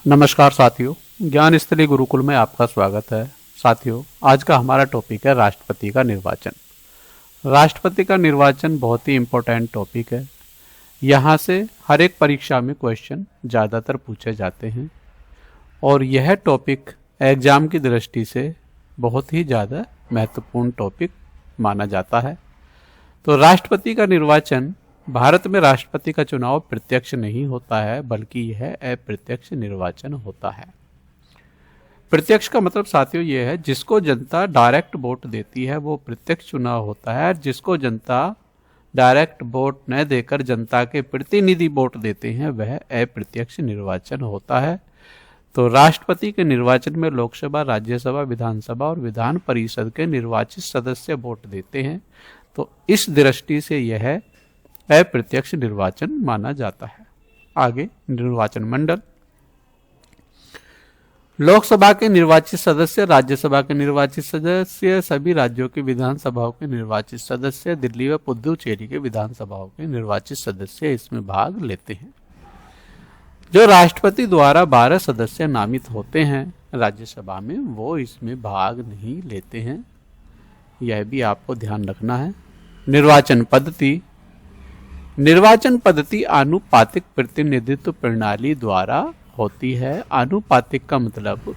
नमस्कार साथियों, ज्ञान स्थली गुरुकुल में आपका स्वागत है। साथियों, आज का हमारा टॉपिक है राष्ट्रपति का निर्वाचन। राष्ट्रपति का निर्वाचन बहुत ही इम्पोर्टेंट टॉपिक है। यहाँ से हर एक परीक्षा में क्वेश्चन ज़्यादातर पूछे जाते हैं और यह टॉपिक एग्जाम की दृष्टि से बहुत ही ज़्यादा महत्वपूर्ण टॉपिक माना जाता है। तो राष्ट्रपति का निर्वाचन, भारत में राष्ट्रपति का चुनाव प्रत्यक्ष नहीं होता है, बल्कि यह अप्रत्यक्ष निर्वाचन होता है। प्रत्यक्ष का मतलब साथियों यह है, जिसको जनता डायरेक्ट वोट देती है वो प्रत्यक्ष चुनाव होता है। जिसको जनता डायरेक्ट वोट न देकर जनता के प्रतिनिधि वोट देते हैं वह अप्रत्यक्ष निर्वाचन होता है। तो राष्ट्रपति के निर्वाचन में लोकसभा, राज्यसभा, विधानसभा और विधान परिषद के निर्वाचित सदस्य वोट देते हैं। तो इस दृष्टि से यह अप्रत्यक्ष निर्वाचन माना जाता है। आगे निर्वाचन मंडल। लोकसभा के निर्वाचित सदस्य, राज्यसभा के निर्वाचित सदस्य, सभी राज्यों की विधानसभाओं के निर्वाचित सदस्य, दिल्ली व पुडुचेरी के विधानसभाओं के निर्वाचित सदस्य इसमें भाग लेते हैं। जो राष्ट्रपति द्वारा 12 सदस्य नामित होते हैं राज्यसभा में, वो इसमें भाग नहीं लेते हैं। यह भी आपको ध्यान रखना है। निर्वाचन पद्धति। निर्वाचन पद्धति आनुपातिक प्रतिनिधित्व प्रणाली द्वारा होती है। आनुपातिक का मतलब,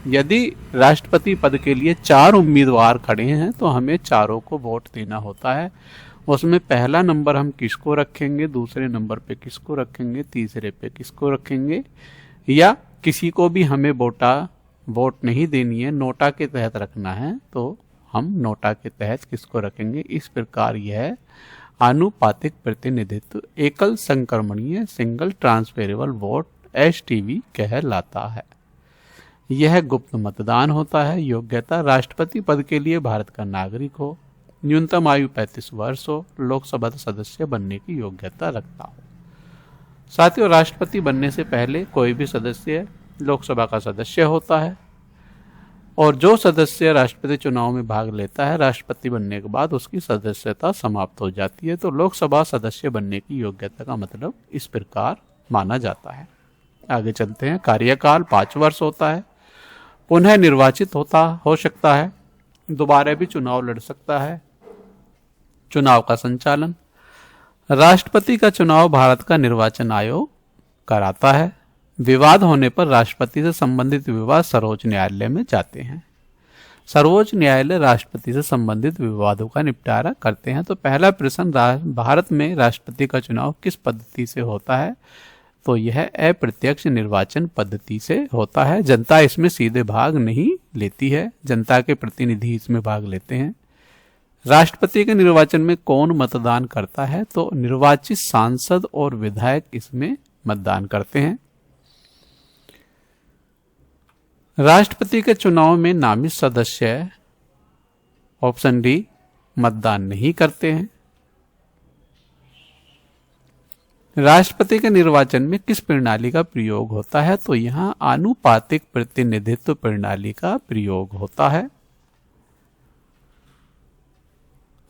यदि राष्ट्रपति पद के लिए 4 उम्मीदवार खड़े हैं तो हमें चारों को वोट देना होता है। उसमें पहला नंबर हम किसको रखेंगे, दूसरे नंबर पे किसको रखेंगे, तीसरे पे किसको रखेंगे, या किसी को भी हमें वोट नहीं देनी है, नोटा के तहत रखना है तो हम नोटा के तहत किसको रखेंगे। इस प्रकार यह आनुपातिक प्रतिनिधित्व एकल संक्रमणीय सिंगल ट्रांसफरेबल वोट एसटीवी कहलाता है। यह गुप्त मतदान होता है। योग्यता, राष्ट्रपति पद के लिए भारत का नागरिक हो, न्यूनतम आयु 35 वर्ष हो, लोकसभा सदस्य बनने की योग्यता रखता हो। साथियों, राष्ट्रपति बनने से पहले कोई भी सदस्य लोकसभा का सदस्य होता है और जो सदस्य राष्ट्रपति चुनाव में भाग लेता है, राष्ट्रपति बनने के बाद उसकी सदस्यता समाप्त हो जाती है। तो लोकसभा सदस्य बनने की योग्यता का मतलब इस प्रकार माना जाता है। आगे चलते हैं। कार्यकाल 5 वर्ष होता है। पुनः निर्वाचित हो सकता है, दोबारा भी चुनाव लड़ सकता है। चुनाव का संचालन, राष्ट्रपति का चुनाव भारत का निर्वाचन आयोग कराता है। विवाद होने पर राष्ट्रपति से संबंधित विवाद सर्वोच्च न्यायालय में जाते हैं। सर्वोच्च न्यायालय राष्ट्रपति से संबंधित विवादों का निपटारा करते हैं। तो पहला प्रश्न, भारत में राष्ट्रपति का चुनाव किस पद्धति से होता है? तो यह अप्रत्यक्ष निर्वाचन पद्धति से होता है। जनता इसमें सीधे भाग नहीं लेती है, जनता के प्रतिनिधि इसमें भाग लेते हैं। राष्ट्रपति के निर्वाचन में कौन मतदान करता है? तो निर्वाचित सांसद और विधायक इसमें मतदान करते हैं। राष्ट्रपति के चुनाव में नामित सदस्य, ऑप्शन डी, मतदान नहीं करते हैं। राष्ट्रपति के निर्वाचन में किस प्रणाली का प्रयोग होता है? तो यहां आनुपातिक प्रतिनिधित्व प्रणाली का प्रयोग होता है।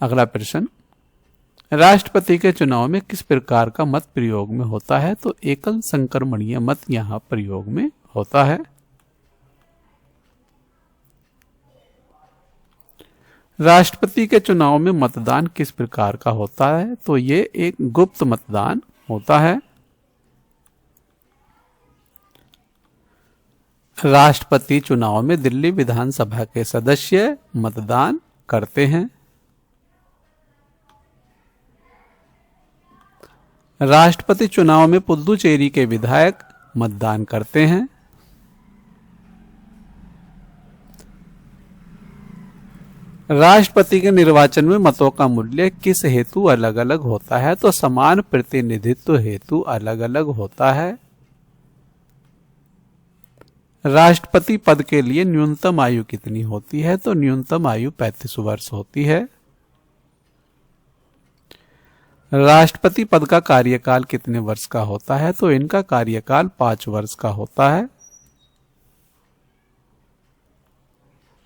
अगला प्रश्न, राष्ट्रपति के चुनाव में किस प्रकार का मत प्रयोग में होता है? तो एकल संक्रमणीय मत यहां प्रयोग में होता है। राष्ट्रपति के चुनाव में मतदान किस प्रकार का होता है? तो ये एक गुप्त मतदान होता है। राष्ट्रपति चुनाव में दिल्ली विधानसभा के सदस्य मतदान करते हैं। राष्ट्रपति चुनाव में पुडुचेरी के विधायक मतदान करते हैं। राष्ट्रपति के निर्वाचन में मतों का मूल्य किस हेतु अलग अलग होता है? तो समान प्रतिनिधित्व हेतु अलग अलग होता है। राष्ट्रपति पद के लिए न्यूनतम आयु कितनी होती है? तो न्यूनतम आयु 35 वर्ष होती है। राष्ट्रपति पद का कार्यकाल कितने वर्ष का होता है? तो इनका कार्यकाल 5 वर्ष का होता है।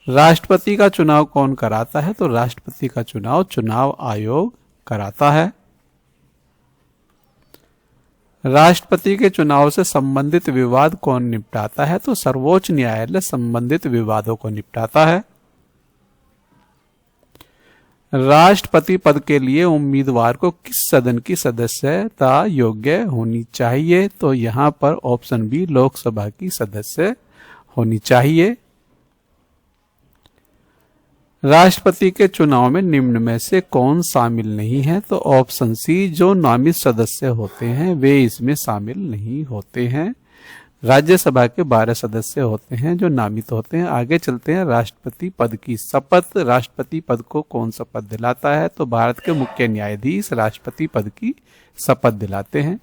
राष्ट्रपति का चुनाव कौन कराता है? तो राष्ट्रपति का चुनाव चुनाव आयोग कराता है। राष्ट्रपति के चुनाव से संबंधित विवाद कौन निपटाता है? तो सर्वोच्च न्यायालय संबंधित विवादों को निपटाता है। राष्ट्रपति पद के लिए उम्मीदवार को किस सदन की सदस्यता योग्य होनी चाहिए? तो यहां पर ऑप्शन बी, लोकसभा की सदस्य होनी चाहिए। राष्ट्रपति के चुनाव में निम्न में से कौन शामिल नहीं है? तो ऑप्शन सी, जो नामित सदस्य होते हैं वे इसमें शामिल नहीं होते हैं। राज्यसभा के 12 सदस्य होते हैं जो नामित होते हैं। आगे चलते हैं, राष्ट्रपति पद की शपथ। राष्ट्रपति पद को कौन शपथ दिलाता है? तो भारत के मुख्य न्यायाधीश राष्ट्रपति पद की शपथ दिलाते हैं।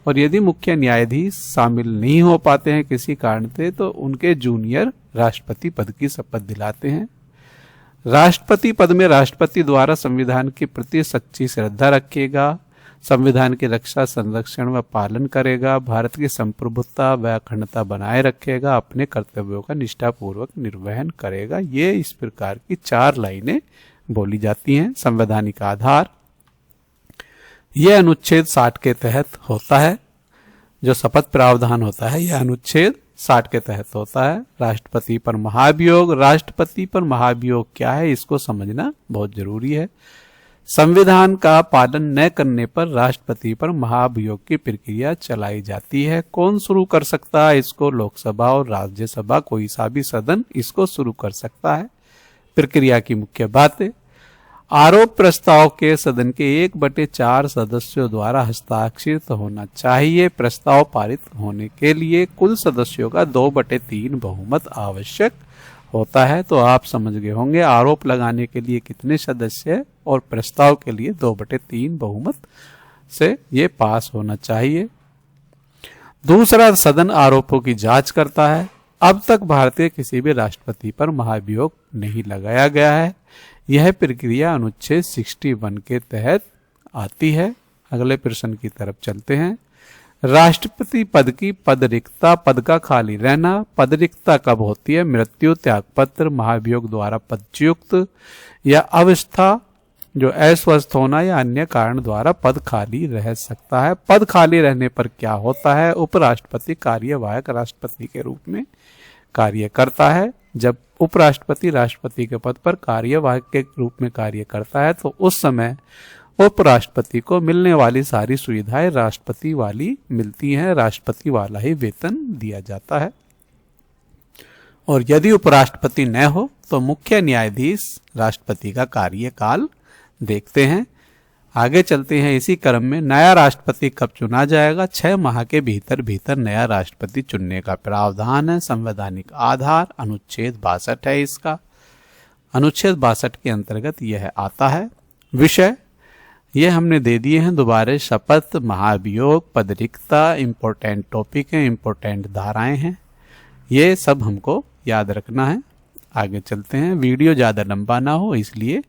और यदि मुख्य न्यायाधीश शामिल नहीं हो पाते हैं किसी कारण से, तो उनके जूनियर राष्ट्रपति पद की शपथ दिलाते हैं। राष्ट्रपति पद में राष्ट्रपति द्वारा संविधान के प्रति सच्ची श्रद्धा रखेगा, संविधान की रक्षा, संरक्षण व पालन करेगा, भारत की संप्रभुता व अखंडता बनाए रखेगा, अपने कर्तव्यों का निष्ठापूर्वक निर्वहन करेगा। ये इस प्रकार की 4 लाइनें बोली जाती हैं। संवैधानिक आधार, यह अनुच्छेद 60 के तहत होता है। जो शपथ प्रावधान होता है यह अनुच्छेद 60 के तहत होता है। राष्ट्रपति पर महाभियोग, राष्ट्रपति पर महाभियोग क्या है इसको समझना बहुत जरूरी है। संविधान का पालन न करने पर राष्ट्रपति पर महाभियोग की प्रक्रिया चलाई जाती है। कौन शुरू कर सकता है इसको? लोकसभा और राज्यसभा, कोई सा भी सदन इसको शुरू कर सकता है। प्रक्रिया की मुख्य बातें, आरोप प्रस्ताव के सदन के 1/4 सदस्यों द्वारा हस्ताक्षरित होना चाहिए। प्रस्ताव पारित होने के लिए कुल सदस्यों का 2/3 बहुमत आवश्यक होता है। तो आप समझ गए होंगे आरोप लगाने के लिए कितने सदस्य और प्रस्ताव के लिए 2/3 बहुमत से ये पास होना चाहिए। दूसरा, सदन आरोपों की जांच करता है। अब तक भारतीय किसी भी राष्ट्रपति पर महाभियोग नहीं लगाया गया है। यह प्रक्रिया अनुच्छेद 61 के तहत आती है। अगले प्रश्न की तरफ चलते हैं। राष्ट्रपति पद की पद रिक्तता, पद का खाली रहना। पद रिक्तता कब होती है? मृत्यु, त्यागपत्र, महाभियोग द्वारा पदच्युत या अवस्था जो अस्वस्थ होना या अन्य कारण द्वारा पद खाली रह सकता है। पद खाली रहने पर क्या होता है? उपराष्ट्रपति कार्यवाहक राष्ट्रपति के रूप में कार्य करता है। जब उपराष्ट्रपति राष्ट्रपति के पद पर कार्यवाहक के रूप में कार्य करता है तो उस समय उपराष्ट्रपति को मिलने वाली सारी सुविधाएं राष्ट्रपति वाली मिलती हैं। राष्ट्रपति वाला ही वेतन दिया जाता है। और यदि उपराष्ट्रपति न हो तो मुख्य न्यायाधीश राष्ट्रपति का कार्यकाल देखते हैं। आगे चलते हैं इसी क्रम में। नया राष्ट्रपति कब चुना जाएगा? 6 माह के भीतर नया राष्ट्रपति चुनने का प्रावधान है। संवैधानिक आधार अनुच्छेद 62 है इसका। अनुच्छेद 62 के अंतर्गत यह आता है। विषय ये हमने दे दिए हैं दोबारा। शपथ, महाभियोग, पद रिक्तता, इंपॉर्टेंट टॉपिक है, इंपॉर्टेंट धाराएं हैं, ये सब हमको याद रखना है। आगे चलते हैं। वीडियो ज़्यादा लंबा ना हो इसलिए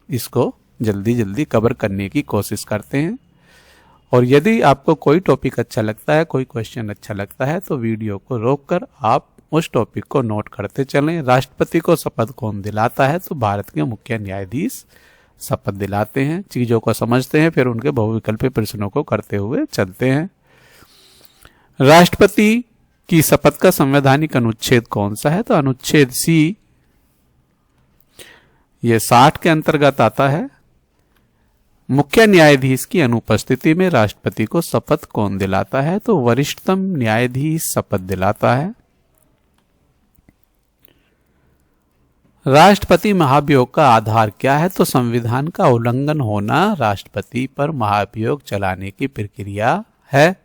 इसको जल्दी जल्दी कवर करने की कोशिश करते हैं। और यदि आपको कोई टॉपिक अच्छा लगता है, कोई क्वेश्चन अच्छा लगता है तो वीडियो को रोककर आप उस टॉपिक को नोट करते चलें। राष्ट्रपति को शपथ कौन दिलाता है? तो भारत के मुख्य न्यायाधीश शपथ दिलाते हैं। चीजों को समझते हैं फिर उनके बहुविकल्पी प्रश्नों को करते हुए चलते हैं। राष्ट्रपति की शपथ का संवैधानिक अनुच्छेद कौन सा है? तो अनुच्छेद सी, ये 60 के अंतर्गत आता है। मुख्य न्यायाधीश की अनुपस्थिति में राष्ट्रपति को शपथ कौन दिलाता है? तो वरिष्ठतम न्यायाधीश शपथ दिलाता है। राष्ट्रपति महाभियोग का आधार क्या है? तो संविधान का उल्लंघन होना राष्ट्रपति पर महाभियोग चलाने की प्रक्रिया है।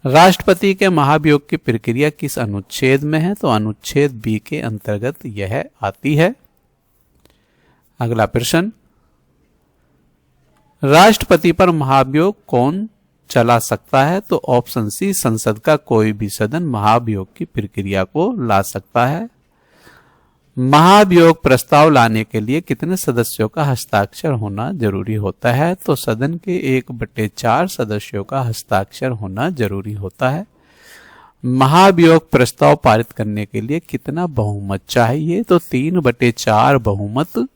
राष्ट्रपति के महाभियोग की प्रक्रिया किस अनुच्छेद में है? तो अनुच्छेद बी के अंतर्गत यह आती है। अगला प्रश्न, राष्ट्रपति पर महाभियोग कौन चला सकता है? तो ऑप्शन सी, संसद का कोई भी सदन महाभियोग की प्रक्रिया को ला सकता है। महाभियोग प्रस्ताव लाने के लिए कितने सदस्यों का हस्ताक्षर होना जरूरी होता है? तो सदन के 1/4 सदस्यों का हस्ताक्षर होना जरूरी होता है। महाभियोग प्रस्ताव पारित करने के लिए कितना बहुमत चाहिए? तो 3/4 बहुमत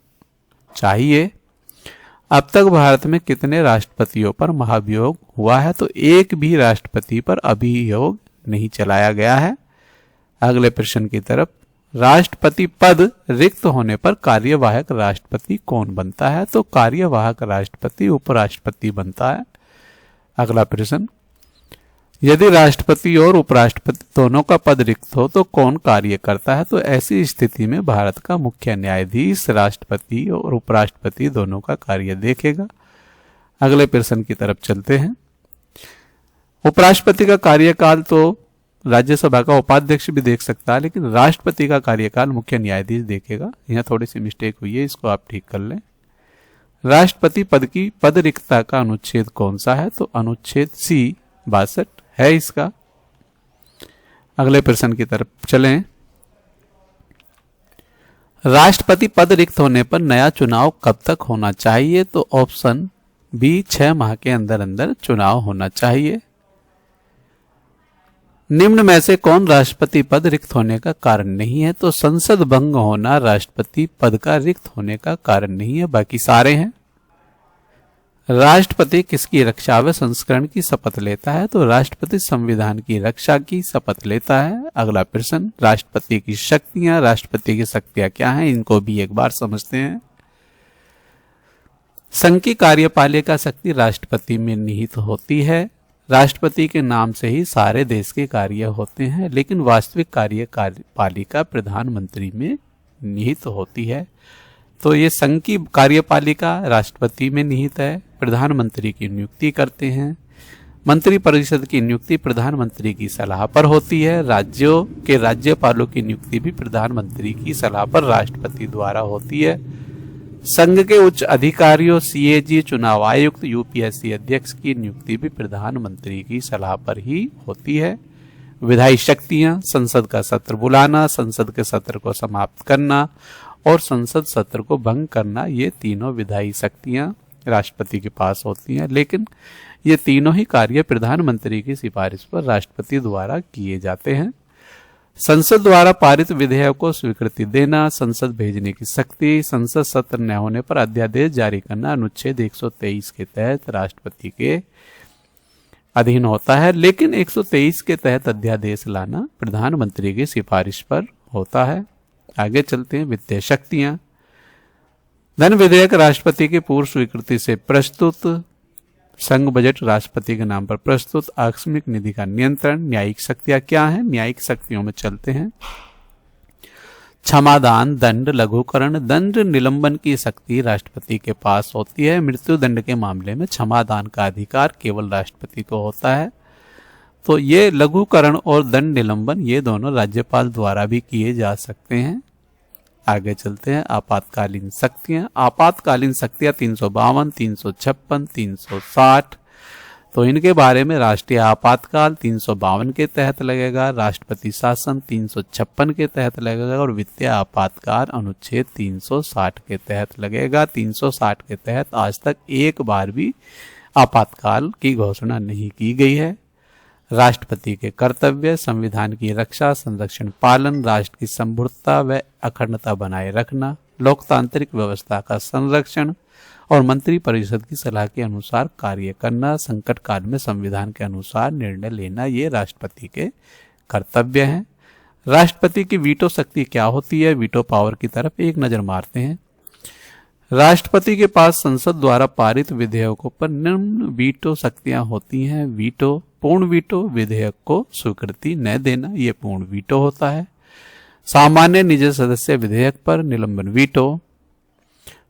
चाहिए। अब तक भारत में कितने राष्ट्रपतियों पर महाभियोग हुआ है तो एक भी राष्ट्रपति पर अभियोग नहीं चलाया गया है। अगले प्रश्न की तरफ, राष्ट्रपति पद रिक्त होने पर कार्यवाहक राष्ट्रपति कौन बनता है? तो कार्यवाहक राष्ट्रपति उपराष्ट्रपति बनता है। अगला प्रश्न, यदि राष्ट्रपति और उपराष्ट्रपति दोनों का पद रिक्त हो तो कौन कार्य करता है? तो ऐसी स्थिति में भारत का मुख्य न्यायाधीश राष्ट्रपति और उपराष्ट्रपति दोनों का कार्य देखेगा। अगले प्रश्न की तरफ चलते हैं। उपराष्ट्रपति का कार्यकाल तो राज्यसभा का उपाध्यक्ष भी देख सकता है, लेकिन राष्ट्रपति का कार्यकाल मुख्य न्यायाधीश देखेगा। यहाँ थोड़ी सी मिस्टेक हुई है, इसको आप ठीक कर लें। राष्ट्रपति पद की पद रिक्तता का अनुच्छेद कौन सा है? तो अनुच्छेद C 62 है इसका। अगले प्रश्न की तरफ चलें। राष्ट्रपति पद रिक्त होने पर नया चुनाव कब तक होना चाहिए? तो ऑप्शन बी 6 माह के अंदर अंदर चुनाव होना चाहिए। निम्न में से कौन राष्ट्रपति पद रिक्त होने का कारण नहीं है? तो संसद भंग होना राष्ट्रपति पद का रिक्त होने का कारण नहीं है, बाकी सारे हैं। राष्ट्रपति किसकी रक्षा व संस्करण की शपथ लेता है? तो राष्ट्रपति संविधान की रक्षा की शपथ लेता है। अगला प्रश्न, राष्ट्रपति की शक्तियां। राष्ट्रपति की शक्तियां क्या हैं, इनको भी एक बार समझते हैं। संघ की कार्यपालिका शक्ति राष्ट्रपति में निहित होती है। राष्ट्रपति के नाम से ही सारे देश के कार्य होते हैं, लेकिन वास्तविक कार्यपालिका प्रधानमंत्री में निहित होती है। तो ये संघ की कार्यपालिका राष्ट्रपति में निहित है। प्रधानमंत्री की नियुक्ति करते हैं। मंत्रिपरिषद की नियुक्ति प्रधानमंत्री की सलाह पर होती है। राज्यों के राज्यपालों की नियुक्ति भी प्रधानमंत्री की सलाह पर राष्ट्रपति द्वारा होती है। संघ के उच्च अधिकारियों CAG, चुनाव आयुक्त, UPSC अध्यक्ष की नियुक्ति भी प्रधानमंत्री की सलाह पर ही होती है। विधायी शक्तियां, संसद का सत्र बुलाना, संसद के सत्र को समाप्त करना और संसद सत्र को भंग करना, ये तीनों विधायी शक्तियां राष्ट्रपति के पास होती हैं, लेकिन ये तीनों ही कार्य प्रधानमंत्री की सिफारिश पर राष्ट्रपति द्वारा किए जाते हैं। संसद द्वारा पारित विधेयक को स्वीकृति देना, संसद भेजने की शक्ति, संसद सत्र न होने पर अध्यादेश जारी करना अनुच्छेद 123 के तहत राष्ट्रपति के अधीन होता है, लेकिन 123 के तहत अध्यादेश लाना प्रधानमंत्री की सिफारिश पर होता है। आगे चलते हैं। वित्तीय शक्तियां। धन विधेयक राष्ट्रपति की पूर्व स्वीकृति से प्रस्तुत, संघ बजट राष्ट्रपति के नाम पर प्रस्तुत, आकस्मिक निधि का नियंत्रण। न्यायिक शक्तियां क्या हैं? न्यायिक शक्तियों में चलते हैं। क्षमादान, दंड, लघुकरण, दंड निलंबन की शक्ति राष्ट्रपति के पास होती है। मृत्यु दंड के मामले में क्षमादान का अधिकार केवल राष्ट्रपति को होता है। तो ये लघुकरण और दंड निलंबन ये दोनों राज्यपाल द्वारा भी किए जा सकते हैं। आगे चलते हैं। आपातकालीन शक्तियां। आपातकालीन शक्तियां 352, 356, 360। तो इनके बारे में राष्ट्रीय आपातकाल 352 के तहत लगेगा, राष्ट्रपति शासन 356 के तहत लगेगा और वित्तीय आपातकाल अनुच्छेद 360 के तहत लगेगा। 360 के तहत आज तक एक बार भी आपातकाल की घोषणा नहीं की गई है। राष्ट्रपति के कर्तव्य, संविधान की रक्षा, संरक्षण, पालन, राष्ट्र की संप्रभुता व अखंडता बनाए रखना, लोकतांत्रिक व्यवस्था का संरक्षण और मंत्रिपरिषद की सलाह के अनुसार कार्य करना, संकट काल में संविधान के अनुसार निर्णय लेना, ये राष्ट्रपति के कर्तव्य हैं। राष्ट्रपति की वीटो शक्ति क्या होती है? वीटो पावर की तरफ एक नजर मारते हैं। राष्ट्रपति के पास संसद द्वारा पारित विधेयकों पर निम्न वीटो शक्तियां होती हैं। वीटो, पूर्ण वीटो, विधेयक को स्वीकृति न देना, ये पूर्ण वीटो होता है। सामान्य निजी सदस्य विधेयक पर निलंबन वीटो।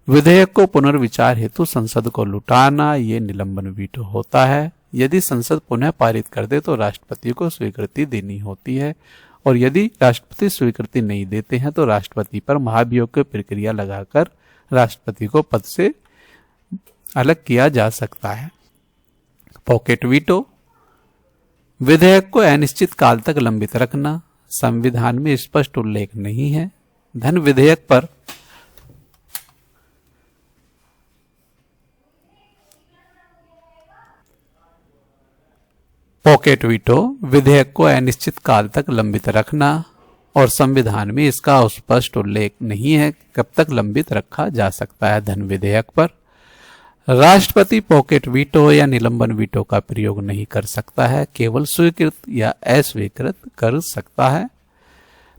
विधेयक को पुनर्विचार हेतु संसद को लौटाना, ये निलंबन वीटो होता है। यदि संसद पुनः पारित कर दे तो राष्ट्रपति को स्वीकृति देनी होती है, और यदि राष्ट्रपति स्वीकृति नहीं देते हैं तो राष्ट्रपति पर महाभियोग की प्रक्रिया लगाकर राष्ट्रपति को पद से अलग किया जा सकता है। Pocket veto. विधेयक को अनिश्चित काल तक लंबित रखना, संविधान में स्पष्ट उल्लेख नहीं है। धन विधेयक पर पॉकेट वीटो, विधेयक को अनिश्चित काल तक लंबित रखना और संविधान में इसका स्पष्ट उल्लेख नहीं है कब तक लंबित रखा जा सकता है धन विधेयक पर। राष्ट्रपति पॉकेट वीटो या निलंबन वीटो का प्रयोग नहीं कर सकता है, केवल स्वीकृत या अस्वीकृत कर सकता है।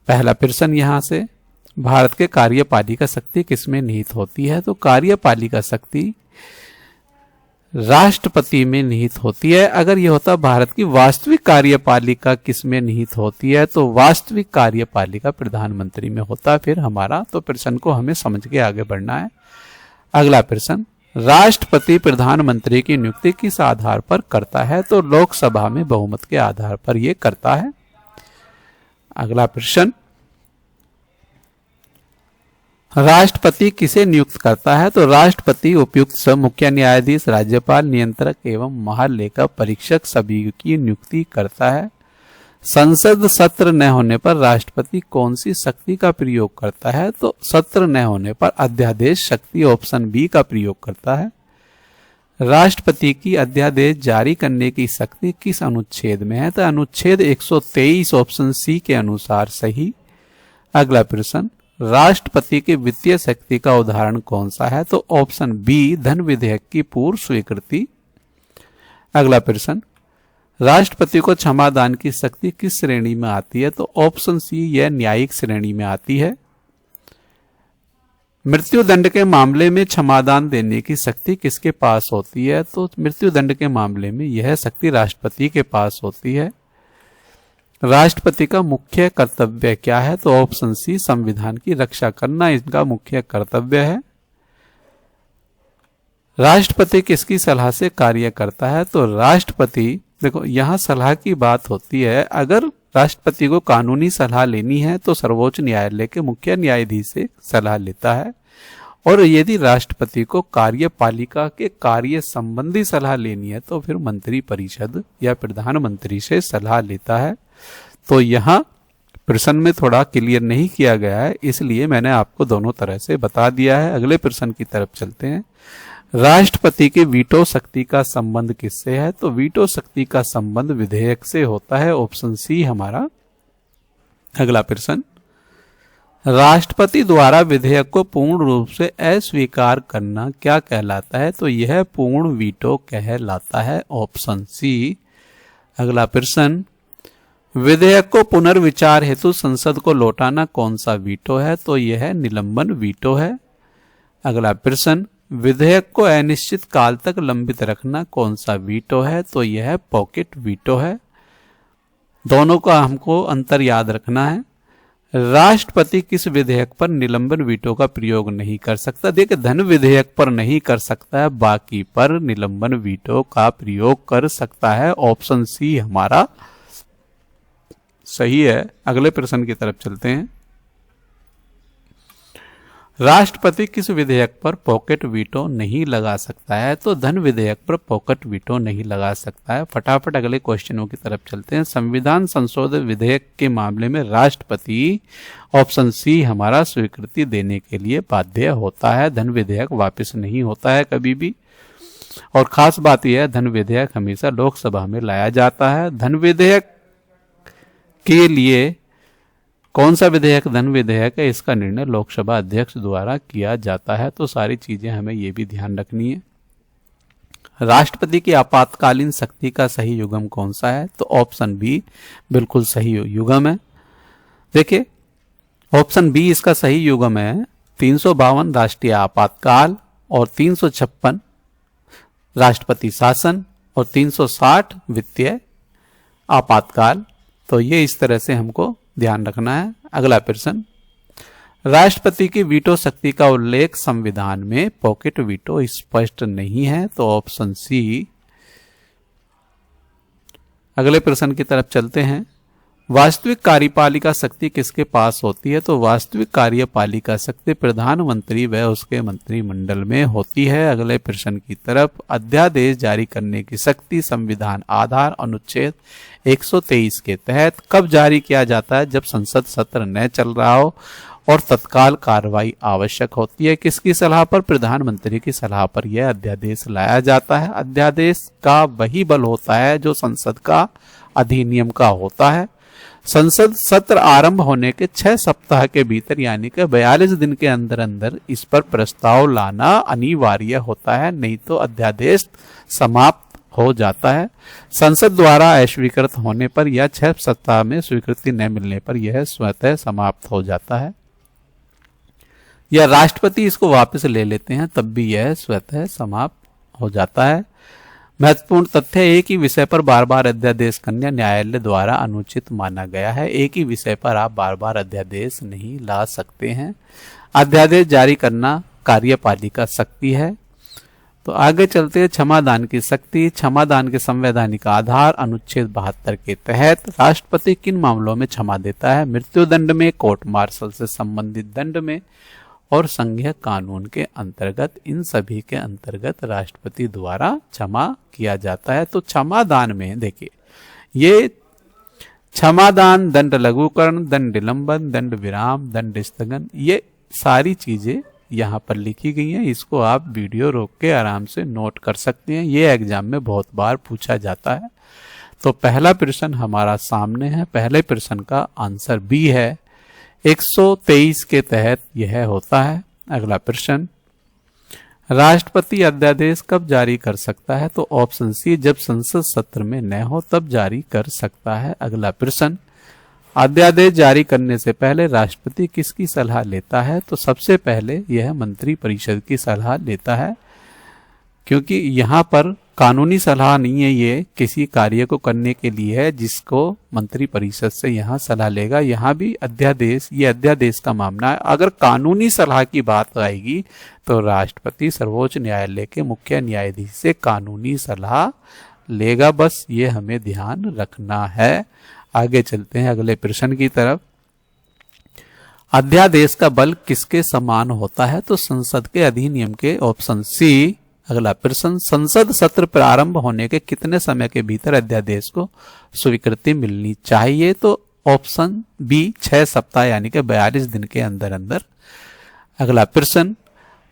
पहला प्रश्न यहां से, भारत के कार्यपालिका शक्ति किसमें निहित होती है? तो कार्यपालिका शक्ति राष्ट्रपति में निहित होती है। अगर यह होता भारत की वास्तविक कार्यपालिका किसमें निहित होती है, तो वास्तविक कार्यपालिका प्रधानमंत्री में होता फिर हमारा। तो प्रश्न को हमें समझ के आगे बढ़ना है। अगला प्रश्न, राष्ट्रपति प्रधानमंत्री की नियुक्ति किस आधार पर करता है? तो लोकसभा में बहुमत के आधार पर यह करता है। अगला प्रश्न, राष्ट्रपति किसे नियुक्त करता है? तो राष्ट्रपति उपयुक्त सब मुख्य न्यायाधीश, राज्यपाल, नियंत्रक एवं महालेखा परीक्षक सभी की नियुक्ति करता है। संसद सत्र न होने पर राष्ट्रपति कौन सी शक्ति का प्रयोग करता है? तो सत्र न होने पर अध्यादेश शक्ति ऑप्शन बी का प्रयोग करता है। राष्ट्रपति की अध्यादेश जारी करने की शक्ति किस अनुच्छेद में है? तो अनुच्छेद 123 ऑप्शन सी के अनुसार सही। अगला प्रश्न, राष्ट्रपति की वित्तीय शक्ति का उदाहरण कौन सा है? तो ऑप्शन बी धन विधेयक की पूर्व स्वीकृति। अगला प्रश्न, राष्ट्रपति को क्षमादान की शक्ति किस श्रेणी में आती है? तो ऑप्शन सी यह न्यायिक श्रेणी में आती है। मृत्यु दंड के मामले में क्षमादान देने की शक्ति किसके पास होती है? तो मृत्यु दंड के मामले में यह शक्ति राष्ट्रपति के पास होती है। राष्ट्रपति का मुख्य कर्तव्य क्या है? तो ऑप्शन सी संविधान की रक्षा करना इनका मुख्य कर्तव्य है। राष्ट्रपति किसकी सलाह से कार्य करता है? तो राष्ट्रपति, देखो यहां सलाह की बात होती है। अगर राष्ट्रपति को कानूनी सलाह लेनी है तो सर्वोच्च न्यायालय के मुख्य न्यायाधीश से सलाह लेता है, और यदि राष्ट्रपति को कार्यपालिका के कार्य संबंधी सलाह लेनी है तो फिर मंत्री परिषद या प्रधानमंत्री से सलाह लेता है। तो यहां प्रश्न में थोड़ा क्लियर नहीं किया गया है, इसलिए मैंने आपको दोनों तरह से बता दिया है। अगले प्रश्न की तरफ चलते हैं। राष्ट्रपति के वीटो शक्ति का संबंध किससे है? तो वीटो शक्ति का संबंध विधेयक से होता है, ऑप्शन सी हमारा। अगला प्रश्न, राष्ट्रपति द्वारा विधेयक को पूर्ण रूप से अस्वीकार करना क्या कहलाता है? तो यह पूर्ण वीटो कहलाता है, ऑप्शन सी। अगला प्रश्न, विधेयक को पुनर्विचार हेतु संसद को लौटाना कौन सा वीटो है? तो यह निलंबन वीटो है। अगला प्रश्न, विधेयक को अनिश्चित काल तक लंबित रखना कौन सा वीटो है? तो यह पॉकेट वीटो है। दोनों का हमको अंतर याद रखना है। राष्ट्रपति किस विधेयक पर निलंबन वीटो का प्रयोग नहीं कर सकता? देखिए, धन विधेयक पर नहीं कर सकता है, बाकी पर निलंबन वीटो का प्रयोग कर सकता है, ऑप्शन सी हमारा सही है। अगले प्रश्न की तरफ चलते हैं। राष्ट्रपति किस विधेयक पर पॉकेट वीटो नहीं लगा सकता है? तो धन विधेयक पर पॉकेट वीटो नहीं लगा सकता है। फटाफट अगले क्वेश्चनों की तरफ चलते हैं। संविधान संशोधन विधेयक के मामले में राष्ट्रपति, ऑप्शन सी हमारा, स्वीकृति देने के लिए बाध्य होता है। धन विधेयक वापस नहीं होता है कभी भी। और खास बात यह है, धन विधेयक हमेशा लोकसभा में लाया जाता है। धन विधेयक के लिए कौन सा विधेयक धन विधेयक है, इसका निर्णय लोकसभा अध्यक्ष द्वारा किया जाता है। तो सारी चीजें हमें ये भी ध्यान रखनी है। राष्ट्रपति की आपातकालीन शक्ति का सही युग्म कौन सा है? तो ऑप्शन बी बिल्कुल सही युग्म है। देखिए, ऑप्शन बी इसका सही युग्म है। 352 राष्ट्रीय आपातकाल और 356 राष्ट्रपति शासन और 360 वित्तीय आपातकाल। तो ये इस तरह से हमको ध्यान रखना है। अगला प्रश्न, राष्ट्रपति की वीटो शक्ति का उल्लेख संविधान में पॉकेट वीटो स्पष्ट नहीं है। तो ऑप्शन सी। अगले प्रश्न की तरफ चलते हैं। वास्तविक कार्यपालिका शक्ति किसके पास होती है? तो वास्तविक कार्यपालिका शक्ति प्रधानमंत्री व उसके मंत्रिमंडल में होती है। अगले प्रश्न की तरफ, अध्यादेश जारी करने की शक्ति संविधान आधार अनुच्छेद 123 के तहत कब जारी किया जाता है? जब संसद सत्र न चल रहा हो और तत्काल कार्रवाई आवश्यक होती है। किसकी सलाह पर? प्रधानमंत्री की सलाह पर यह अध्यादेश लाया जाता है। अध्यादेश का वही बल होता है जो संसद का अधिनियम का होता है। संसद सत्र आरंभ होने के 6 सप्ताह के भीतर यानी कि 42 दिन के अंदर अंदर इस पर प्रस्ताव लाना अनिवार्य होता है, नहीं तो अध्यादेश समाप्त हो जाता है। संसद द्वारा अस्वीकृत होने पर या 6 सप्ताह में स्वीकृति न मिलने पर यह स्वतः समाप्त हो जाता है, या राष्ट्रपति इसको वापस ले लेते हैं तब भी यह स्वतः समाप्त हो जाता है। महत्वपूर्ण तथ्य, एक ही विषय पर बार बार अध्यादेश करना न्यायालय द्वारा अनुचित माना गया है। एक ही विषय पर आप बार बार अध्यादेश नहीं ला सकते हैं। अध्यादेश जारी करना कार्यपालिका शक्ति है। तो आगे चलते हैं, क्षमादान की शक्ति। क्षमादान के संवैधानिक आधार अनुच्छेद 72 के तहत राष्ट्रपति किन मामलों में क्षमा देता है? मृत्यु दंड में, कोर्ट मार्शल से संबंधित दंड में और संघीय कानून के अंतर्गत। इन सभी के अंतर्गत राष्ट्रपति द्वारा क्षमा किया जाता है। तो क्षमादान में देखिए, ये क्षमादान, दंड लघुकरण, दंड निलंबन, दंड विराम, दंड स्थगन, ये सारी चीजें यहाँ पर लिखी गई हैं। इसको आप वीडियो रोक के आराम से नोट कर सकते हैं। ये एग्जाम में बहुत बार पूछा जाता है। तो पहला प्रश्न हमारा सामने है। पहले प्रश्न का आंसर बी है, 123 के तहत यह होता है। अगला प्रश्न, राष्ट्रपति अध्यादेश कब जारी कर सकता है? तो ऑप्शन सी, जब संसद सत्र में न हो तब जारी कर सकता है। अगला प्रश्न, अध्यादेश जारी करने से पहले राष्ट्रपति किसकी सलाह लेता है? तो सबसे पहले यह मंत्री परिषद की सलाह लेता है, क्योंकि यहाँ पर कानूनी सलाह नहीं है, ये किसी कार्य को करने के लिए है जिसको मंत्री परिषद से यहाँ सलाह लेगा। यहाँ भी अध्यादेश, ये अध्यादेश का मामला है। अगर कानूनी सलाह की बात आएगी तो राष्ट्रपति सर्वोच्च न्यायालय के मुख्य न्यायाधीश से कानूनी सलाह लेगा। बस ये हमें ध्यान रखना है। आगे चलते हैं अगले प्रश्न की तरफ। अध्यादेश का बल किसके समान होता है? तो संसद के अधिनियम के। Option C. अगला प्रश्न, संसद सत्र प्रारंभ होने के कितने समय के भीतर अध्यादेश को स्वीकृति मिलनी चाहिए? तो ऑप्शन बी, 6 सप्ताह यानी कि 42 दिन के अंदर अंदर। अगला प्रश्न,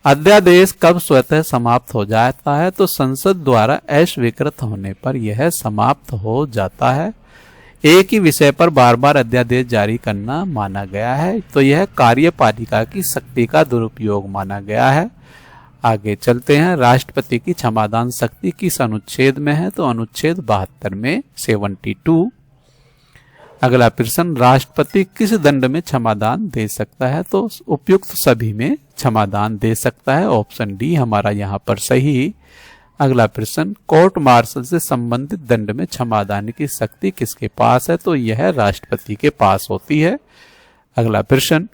अध्यादेश कब स्वतः समाप्त हो जाता है? तो संसद द्वारा अस्वीकृत होने पर यह समाप्त हो जाता है। एक ही विषय पर बार बार अध्यादेश जारी करना माना गया है, तो यह कार्यपालिका की शक्ति का दुरुपयोग माना गया है। आगे चलते हैं, राष्ट्रपति की क्षमादान शक्ति किस अनुच्छेद में है? तो अनुच्छेद 72 में, 72। अगला प्रश्न, राष्ट्रपति किस दंड में क्षमादान दे सकता है? तो उपयुक्त सभी में क्षमादान दे सकता है। ऑप्शन डी हमारा यहाँ पर सही। अगला प्रश्न, कोर्ट मार्शल से संबंधित दंड में क्षमादान की शक्ति किसके पास है? तो यह राष्ट्रपति के पास होती है। अगला प्रश्न,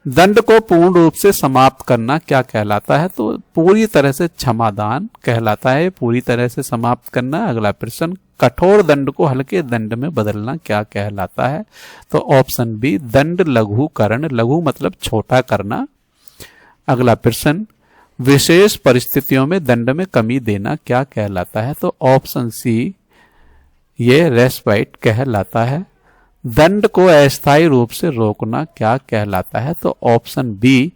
दंड को पूर्ण रूप से समाप्त करना क्या कहलाता है? तो पूरी तरह से क्षमादान कहलाता है, पूरी तरह से समाप्त करना। अगला प्रश्न, कठोर दंड को हल्के दंड में बदलना क्या कहलाता है? तो ऑप्शन बी, दंड लघुकरण। लघु मतलब छोटा करना। अगला प्रश्न, विशेष परिस्थितियों में दंड में कमी देना क्या कहलाता है? तो ऑप्शन सी, ये रेस्पाइट कहलाता है। दंड को अस्थायी रूप से रोकना क्या कहलाता है? तो ऑप्शन बी,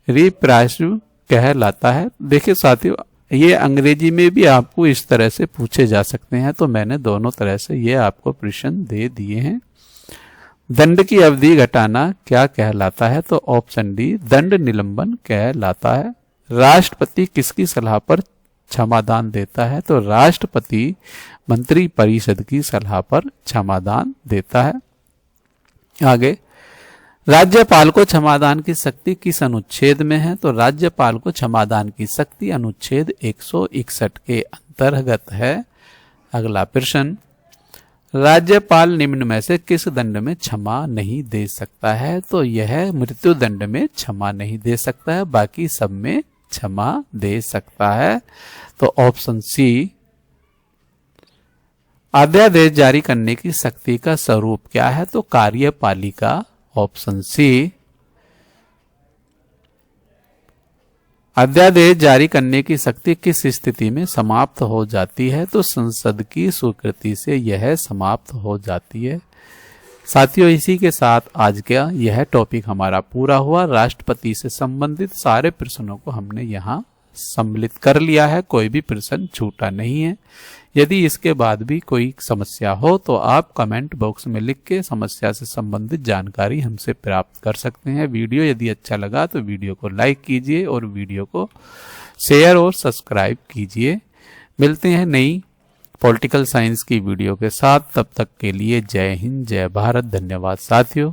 रिप्राइसिव कहलाता है। देखिए साथियों, ये अंग्रेजी में भी आपको इस तरह से पूछे जा सकते हैं, तो मैंने दोनों तरह से ये आपको प्रश्न दे दिए हैं। दंड की अवधि घटाना क्या कहलाता है? तो ऑप्शन डी, दंड निलंबन कहलाता है। राष्ट्रपति किसकी सलाह पर क्षमादान देता है? तो राष्ट्रपति मंत्री परिषद की सलाह पर क्षमादान देता है। आगे, राज्यपाल को क्षमादान की शक्ति किस अनुच्छेद में है? तो राज्यपाल को क्षमादान की शक्ति अनुच्छेद 161 के अंतर्गत है। अगला प्रश्न, राज्यपाल निम्न में से किस दंड में क्षमा नहीं दे सकता है? तो यह मृत्यु दंड में क्षमा नहीं दे सकता है, बाकी सब में क्षमा दे सकता है। तो ऑप्शन सी, अध्यादेश जारी करने की शक्ति का स्वरूप क्या है? तो कार्यपालिका। ऑप्शन सी, अध्यादेश जारी करने की शक्ति किस स्थिति में समाप्त हो जाती है? तो संसद की स्वीकृति से यह समाप्त हो जाती है। साथियों, इसी के साथ आज का यह टॉपिक हमारा पूरा हुआ। राष्ट्रपति से संबंधित सारे प्रश्नों को हमने यहाँ सम्मिलित कर लिया है, कोई भी प्रश्न छूटा नहीं है। यदि इसके बाद भी कोई समस्या हो तो आप कमेंट बॉक्स में लिख के समस्या से संबंधित जानकारी हमसे प्राप्त कर सकते हैं। वीडियो यदि अच्छा लगा तो वीडियो को लाइक कीजिए और वीडियो को शेयर और सब्सक्राइब कीजिए। मिलते हैं नई पॉलिटिकल साइंस की वीडियो के साथ, तब तक के लिए जय हिंद, जय भारत, धन्यवाद साथियों।